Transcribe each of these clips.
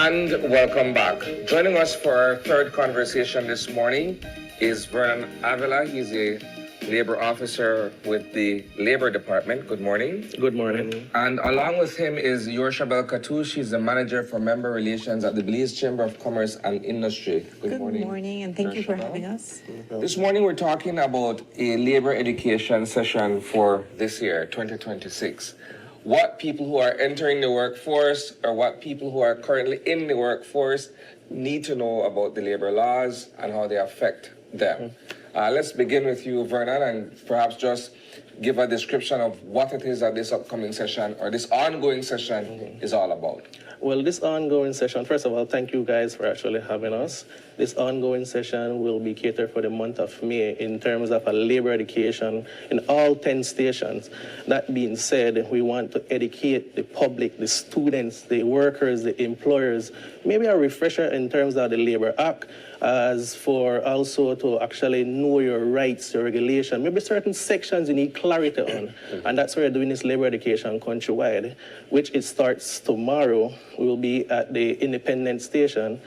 And welcome back. Joining us for our third conversation this morning is Vernon Avila. He's a labor officer with the Labor Department. Good morning. Good morning. And along with him is Yorshabel Katouche. She's the manager for member relations at the Belize Chamber of Commerce and Industry. Good morning, and thank you for having us. This morning we're talking about a labor education session for this year, 2026. What people who are entering the workforce or what people who are currently in the workforce need to know about the labor laws and how they affect them. Let's begin with you, Vernon, and perhaps just give a description of what it is that this upcoming session or this ongoing session is all about. Well, this ongoing session, first of all, thank you guys for actually having us. This ongoing session will be catered for the month of May in terms of a labor education in all 10 stations. That being said, we want to educate the public, the students, the workers, the employers, maybe a refresher in terms of the Labor Act, as for also to actually know your rights, your regulation, maybe certain sections you need clarity on. And that's why we're doing this labor education countrywide, which it starts tomorrow. We will be at the Independence Station.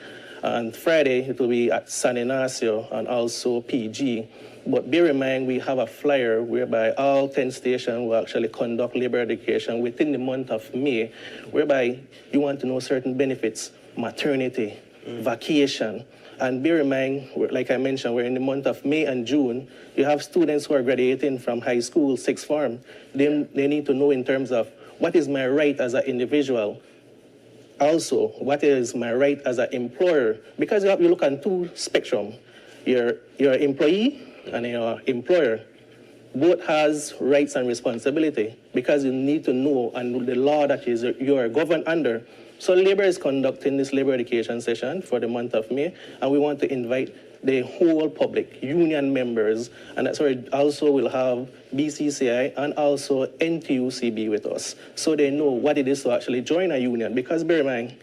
On Friday, it will be at San Ignacio and also PG. But bear in mind, we have a flyer whereby all 10 stations will actually conduct labor education within the month of May, whereby you want to know certain benefits, maternity, vacation. And bear in mind, like I mentioned, we're in the month of May and June. You have students who are graduating from high school, sixth form. They need to know in terms of what is my right as an individual. Also, what is my right as an employer? Because you look on two spectrum. Your employee and your employer both has rights and responsibility because you need to know and the law that you are governed under. So Labor is conducting this labor education session for the month of May, and we want to invite the whole public, union members, and that's where also we'll have BCCI and also NTUCB with us, so they know what it is to actually join a union. Because bear in mind,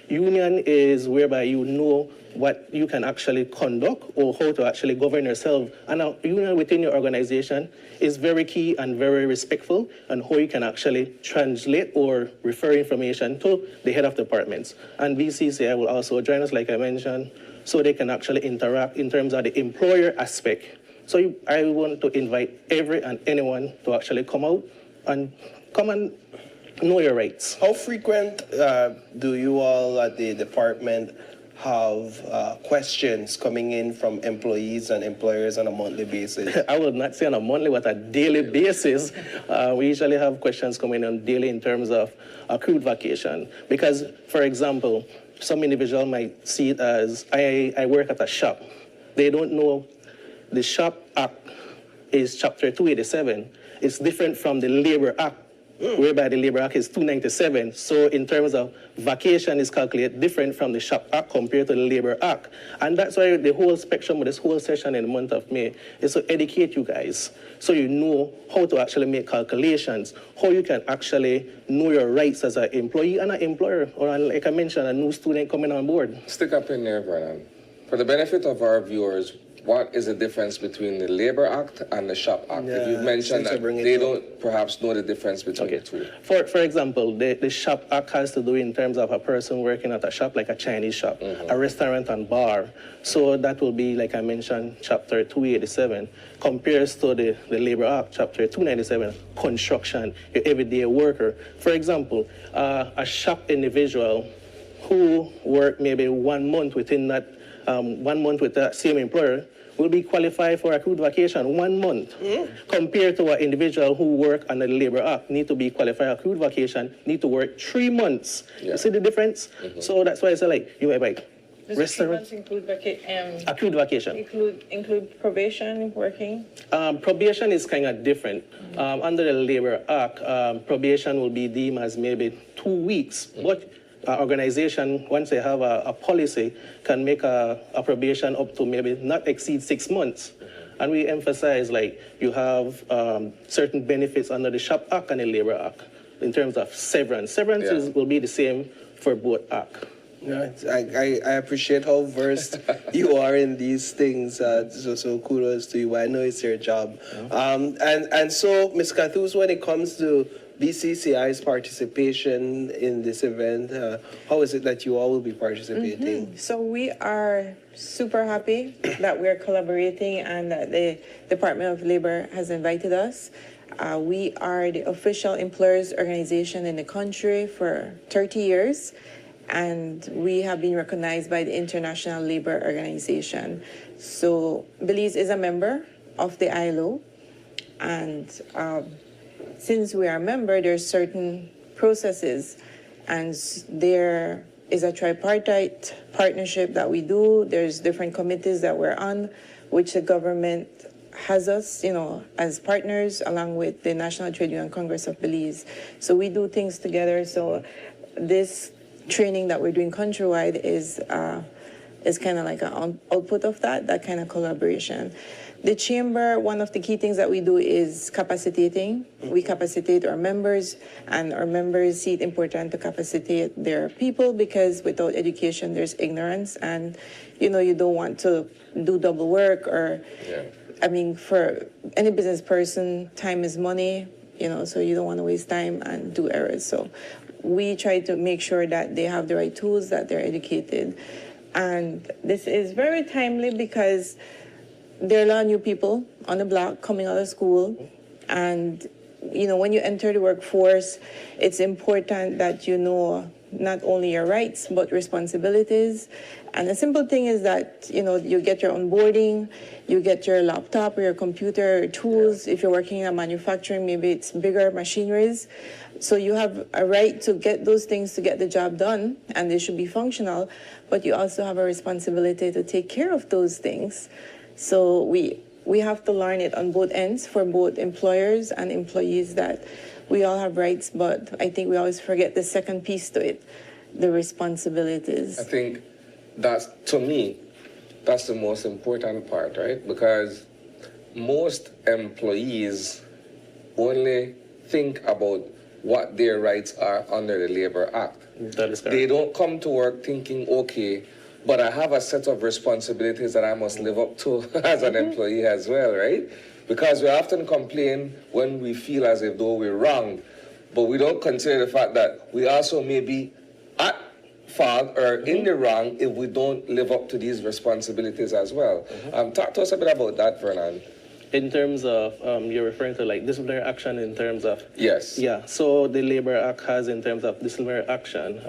union is whereby you know what you can actually conduct or how to actually govern yourself. And a union within your organization is very key and very respectful and how you can actually translate or refer information to the head of departments. And BCCI will also join us, like I mentioned, so they can actually interact in terms of the employer aspect. So I want to invite every and anyone to actually come out and come and know your rights. How frequent do you all at the department have questions coming in from employees and employers on a monthly basis? I would not say on a monthly, but a daily basis. We usually have questions coming in daily in terms of accrued vacation. Because, for example, some individual might see it as, I work at a shop. They don't know the Shop Act is Chapter 287. It's different from the Labor Act, whereby the Labor Act is 297. So in terms of vacation is calculated different from the Shop Act compared to the Labor Act. And that's why the whole spectrum of this whole session in the month of May is to educate you guys so you know how to actually make calculations, how you can actually know your rights as an employee and an employer, or like I mentioned, a new student coming on board. Stick up in there, Vernon. For the benefit of our viewers, what is the difference between the Labor Act and the Shop Act? Yeah, You've mentioned that they don't perhaps know the difference between the two. For example, the Shop Act has to do in terms of a person working at a shop, like a Chinese shop, a restaurant and bar. So that will be, like I mentioned, Chapter 287, compares to the Labor Act, Chapter 297, construction, your everyday worker. For example, a shop individual who worked maybe 1 month within that, 1 month with that same employer, will be qualified for accrued vacation 1 month, compared to an individual who work under the Labor Act, need to be qualified accrued vacation, need to work 3 months. Yeah. You see the difference? So that's why I say, like, you might like Does restaurant, 3 months include accrued vacation. include probation working? Probation is kind of different. Under the Labor Act, probation will be deemed as maybe 2 weeks, but organization, once they have a policy, can make a probation up to maybe not exceed 6 months. And we emphasize, like, you have certain benefits under the Shop Act and the Labor Act in terms of severance. Severance will be the same for both acts. Yeah, I appreciate how versed you are in these things. So kudos to you. I know it's your job. And so, Ms. Katouche, when it comes to BCCI's participation in this event? How is it that you all will be participating? So we are super happy that we're collaborating and that the Department of Labor has invited us. We are the official employers organization in the country for 30 years, and we have been recognized by the International Labor Organization. So Belize is a member of the ILO, and since we are a member, there's certain processes, and there is a tripartite partnership that we do. There's different committees that we're on, which the government has us, as partners, along with the National Trade Union Congress of Belize. So we do things together. So this training that we're doing countrywide is kind of like an output of that kind of collaboration. The chamber, one of the key things that we do is capacitating. We capacitate our members, and our members see it important to capacitate their people, because without education, there's ignorance, and you don't want to do double work or, I mean, for any business person, time is money, so you don't want to waste time and do errors. So we try to make sure that they have the right tools, that they're educated. And this is very timely because there are a lot of new people on the block coming out of school. And, when you enter the workforce, it's important that you know not only your rights, but responsibilities. And the simple thing is that, you get your onboarding, you get your laptop or your computer or tools. If you're working in a manufacturing, maybe it's bigger machineries. So you have a right to get those things to get the job done, and they should be functional, but you also have a responsibility to take care of those things. So we have to learn it on both ends for both employers and employees, that we all have rights, but I think we always forget the second piece to it, the responsibilities. I think to me, that's the most important part, right? Because most employees only think about what their rights are under the Labor Act. That is correct. They don't come to work thinking, okay, but I have a set of responsibilities that I must live up to as an employee as well, right? Because we often complain when we feel as if though we're wrong, but we don't consider the fact that we also may be at fault or in the wrong if we don't live up to these responsibilities as well. Talk to us a bit about that, Fernand. In terms of, you're referring to like disciplinary action in terms of? Yes. Yeah, so the Labor Act has in terms of disciplinary action.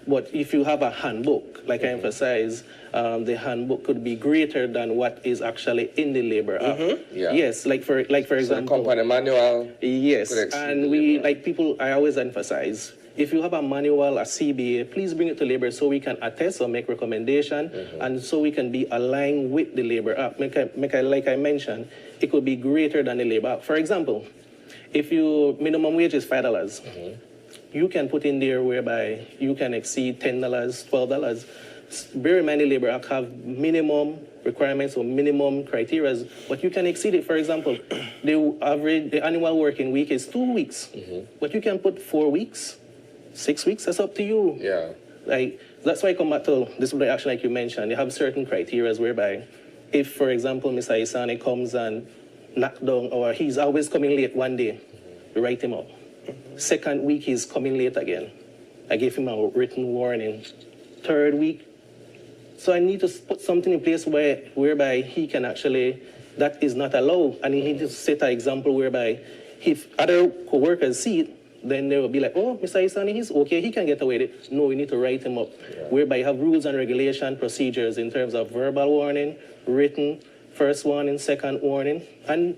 But if you have a handbook, like I emphasize, the handbook could be greater than what is actually in the Labor Act. Yeah. Yes, like for So the example. company manual. Yes, could exceed and the we, Labor Act. I always emphasize, if you have a manual, a CBA, please bring it to Labor so we can attest or make recommendation, and so we can be aligned with the Labor Act. Like I mentioned, it could be greater than the Labor Act. For example, if your minimum wage is $5, you can put in there whereby you can exceed $10, $12. Bear in mind, the Labor Act have minimum requirements or minimum criteria, but you can exceed it. For example, the annual working week is 2 weeks, but you can put 4 weeks, 6 weeks, that's up to you. Yeah. Like, that's why I come back to disciplinary action, like you mentioned. You have certain criteria whereby, if, for example, Mr. Isani comes and knock down, or he's always coming late one day, you write him up. Second week, he's coming late again. I gave him a written warning. Third week, so I need to put something in place whereby he can actually, that is not allowed, and he needs to set an example whereby if other co-workers see it, then they will be like, oh, Mr. Isani, he's okay, he can get away with it. No, we need to write him up, whereby you have rules and regulation procedures in terms of verbal warning, written, first warning, second warning, and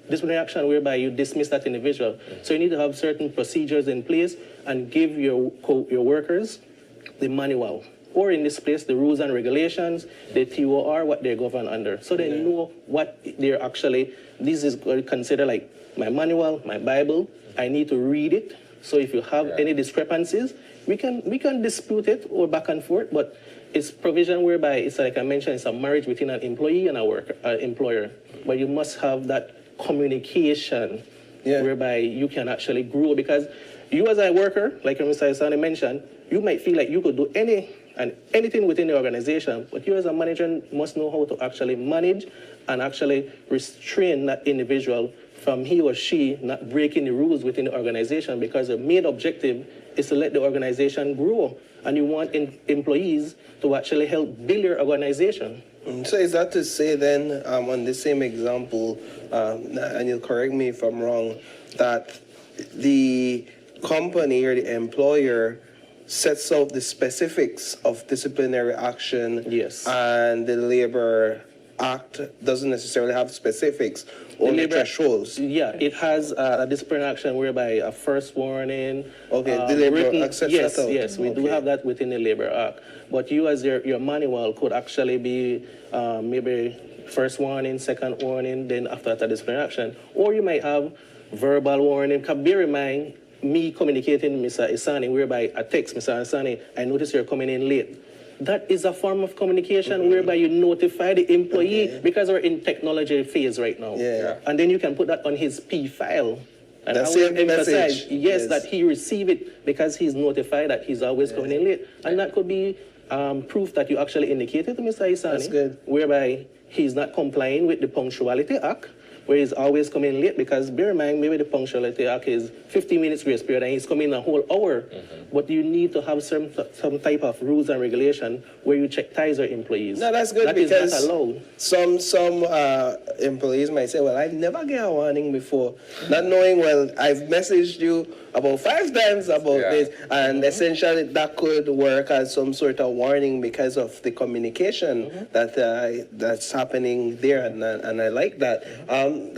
disciplinary action whereby you dismiss that individual. So you need to have certain procedures in place and give your workers the manual, or in this place, the rules and regulations, the TOR, what they're governed under. So they know what they're actually, this is considered like my manual, my Bible. I need to read it. So if you have any discrepancies, we can dispute it or back and forth, but it's provision whereby it's like I mentioned, it's a marriage between an employee and a employer. But you must have that communication whereby you can actually grow, because you as a worker, like Mr. Isani mentioned, you might feel like you could do anything within the organization, but you as a manager must know how to actually manage and actually restrain that individual from he or she not breaking the rules within the organization, because the main objective is to let the organization grow. And you want employees to actually help build your organization. So is that to say then, on the same example, and you'll correct me if I'm wrong, that the company or the employer sets out the specifics of disciplinary action, Yes. and the Labor Act doesn't necessarily have specifics, only thresholds. Yeah, it has a disciplinary action whereby a first warning. Okay, the Labor Act sets yes, that out. yes, we do Okay. have that within the Labor Act. But you, as your manual, could actually be maybe first warning, second warning, then after that a disciplinary action. Or you might have verbal warning. Bear in mind, me communicating with Mr. Isani, whereby I text Mr. Isani, I notice you're coming in late. That is a form of communication whereby you notify the employee, because we're in technology phase right now. Yeah. And then you can put that on his P file. And The I will same emphasize, message. yes, Yes. that he received it because he's notified that he's always coming in late. And that could be proof that you actually indicated to Mr. Isani. That's good. Whereby he's not complying with the Punctuality Act, where he's always coming late, because bear in mind, maybe the Punctuality Act is 15 minutes grace period and he's coming a whole hour. But you need to have some type of rules and regulation where you check ties your employees. No, that's good, That because is not allowed. some employees might say, well, I've never get a warning before, not knowing, well, I've messaged you about 5 times about Yeah. this, and essentially that could work as some sort of warning because of the communication that's happening there, and I like that.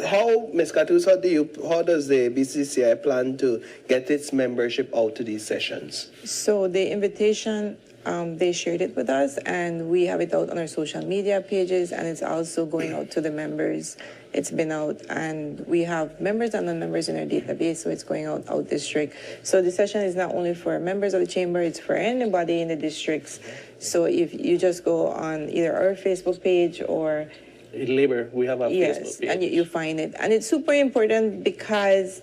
How, Ms. Katus, how does the BCCI plan to get its membership out to these sessions? So the invitation, they shared it with us, and we have it out on our social media pages, and it's also going out to the members. It's been out, and we have members and non-members in our database, so it's going out district. So the session is not only for members of the chamber, it's for anybody in the districts. So if you just go on either our Facebook page or In Labor, we have a Facebook yes, page. and you find it. And it's super important because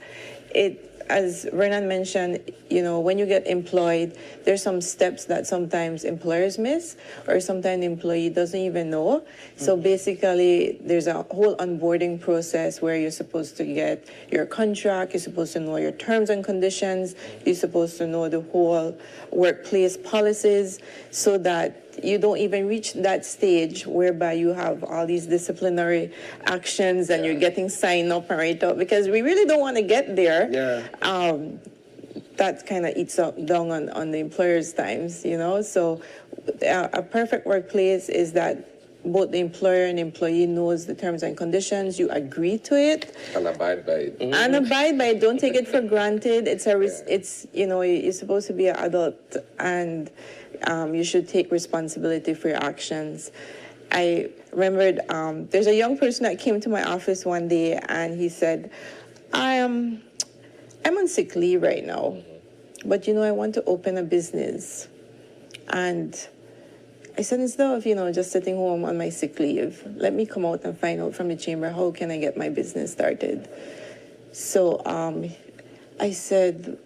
it, as Renan mentioned, you know, when you get employed, there's some steps that sometimes employers miss, or sometimes the employee doesn't even know. So basically, there's a whole onboarding process where you're supposed to get your contract, you're supposed to know your terms and conditions, you're supposed to know the whole workplace policies, so that you don't even reach that stage whereby you have all these disciplinary actions and you're getting signed up and right up, because we really don't want to get there. Yeah. That kind of eats up down on the employer's times, you know. So a perfect workplace is that both the employer and employee knows the terms and conditions, you agree to it, And abide by it. and abide by it. Don't take it for granted. It's you know, you're supposed to be an adult, and you should take responsibility for your actions. I remembered there's a young person that came to my office one day, and he said, I'm on sick leave right now, but you know, I want to open a business. And I said, instead of, you know, just sitting home on my sick leave, let me come out and find out from the chamber, how can I get my business started? So I said,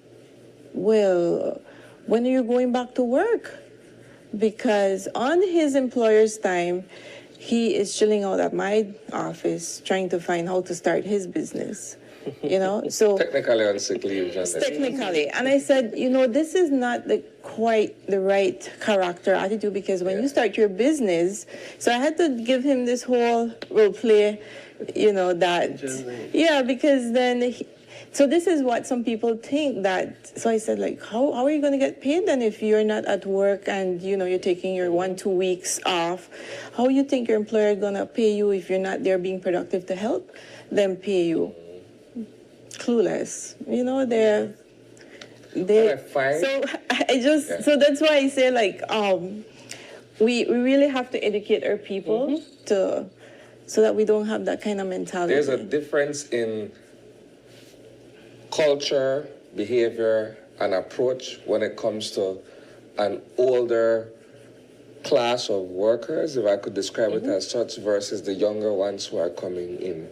well, when are you going back to work? Because on his employer's time, he is chilling out at my office trying to find how to start his business, you know? So Technically on sick leave, just technically. And I said, you know, this is not quite the right character attitude, because when you start your business, so I had to give him this whole role play, you know, that, yeah, because then, so this is what some people think that, so I said, like, how are you going to get paid then if you're not at work and, you know, you're taking your 1-2 weeks off? How you think your employer going to pay you if you're not there being productive to help them pay you? Clueless, you know, they fine. so I just so that's why I say, like, we really have to educate our people to, so that we don't have that kind of mentality. There's a difference in culture, behavior, and approach when it comes to an older class of workers, if I could describe it as such, versus the younger ones who are coming in.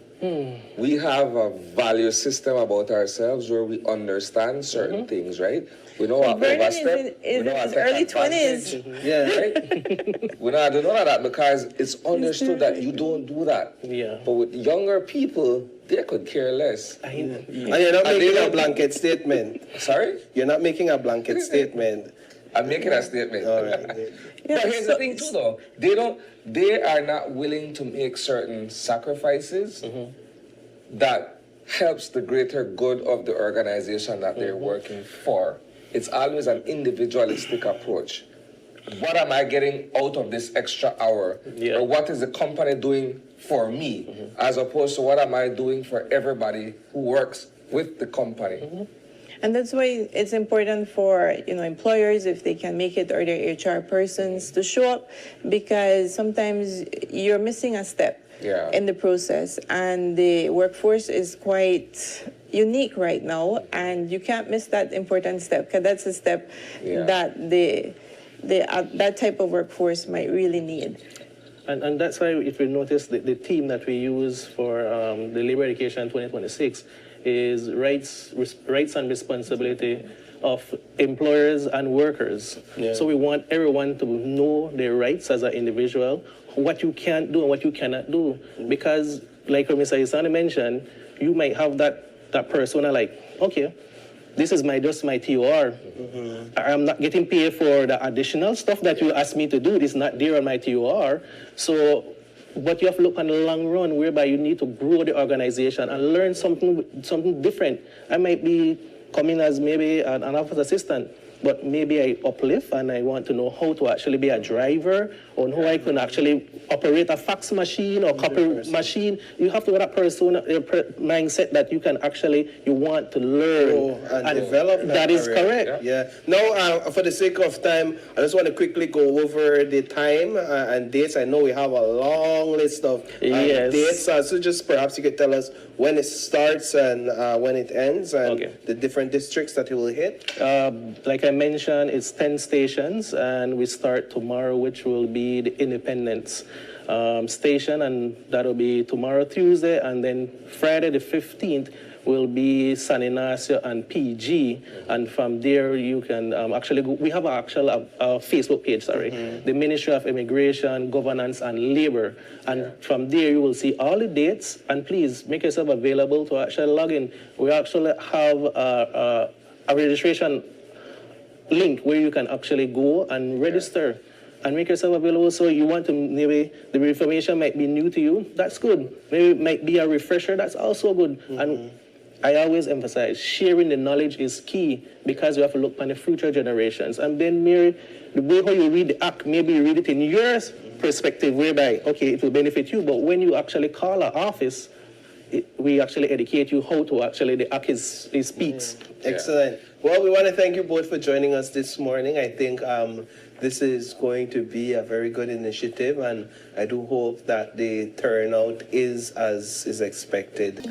We have a value system about ourselves where we understand certain things, right? We know our Vernon overstep. is we know in our his take early advantage, 20s. Yeah. right? We know how to do none of that because it's understood that you don't do that. Yeah. But with younger people, they could care less. And you're not And they making a don't- blanket statement. Sorry? You're not making a blanket statement. I'm making a statement. All right. But here's the thing too though. They are not willing to make certain sacrifices that helps the greater good of the organization that they're working for. It's always an individualistic approach. What am I getting out of this extra hour? Yeah. Or what is the company doing for me? As opposed to what am I doing for everybody who works with the company? And that's why it's important for, employers, if they can make it, or their HR persons to show up, because sometimes you're missing a step Yeah. in the process. And the workforce is quite unique right now, and you can't miss that important step, because that's a step Yeah. that that type of workforce might really need. And that's why, if you notice, the theme that we use for the Labor Education 2026 is rights and responsibility of employers and workers. Yeah. So we want everyone to know their rights as an individual, what you can do and what you cannot do. Because, like Mr. Isani mentioned, you might have that persona like, okay, this is just my TOR. I'm not getting paid for the additional stuff that you asked me to do. It's not there on my TOR. So, but you have to look on the long run, whereby you need to grow the organization and learn something different. I might be coming as maybe an office assistant, but maybe I uplift and I want to know how to actually be a driver, or how I can actually operate a fax machine or copy machine. You have to have that mindset that you want to learn And develop That is career. correct. Yeah. Now, for the sake of time, I just want to quickly go over the time and dates. I know we have a long list of Yes. dates. So just perhaps you could tell us when it starts and when it ends, and Okay. the different districts that it will hit. Like I mentioned, it's 10 stations, and we start tomorrow, which will be the Independence station, and that'll be tomorrow, Tuesday, and then Friday the 15th will be San Ignacio and PG, and from there you can actually go. We have an actual Facebook page, the Ministry of Immigration, Governance and Labor, and from there you will see all the dates, and please make yourself available to actually log in. We actually have a registration link where you can actually go and register and make yourself available. So you want to, maybe the information might be new to you, that's good. Maybe it might be a refresher, that's also good. And I always emphasize, sharing the knowledge is key, because you have to look on the future generations. And then, Mary, the way how you read the act, maybe you read it in your perspective, whereby, okay, it will benefit you, but when you actually call our office, we actually educate you how to actually, the act speaks. Excellent. Well, we want to thank you both for joining us this morning. I think this is going to be a very good initiative, and I do hope that the turnout is as is expected.